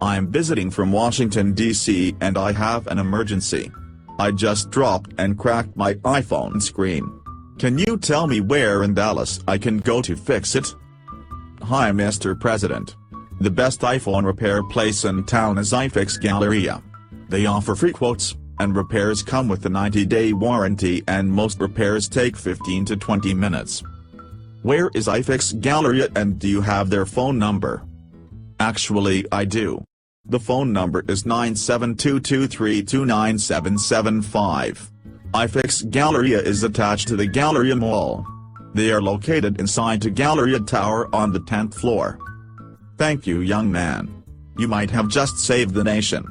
I'm visiting from Washington, D.C. and I have an emergency. I just dropped and cracked my iPhone screen. Can you tell me where in Dallas I can go to fix it? Hi Mr. President. The best iPhone repair place in town is iFix-Galleria. They offer free quotes, and repairs come with a 90-day warranty and most repairs take 15 to 20 minutes. Where is iFix-Galleria and do you have their phone number? Actually I do. The phone number is 97223297775. iFix-Galleria is attached to the Galleria Mall. They are located inside the Galleria Tower on the 10th floor. Thank you young man. You might have just saved the nation.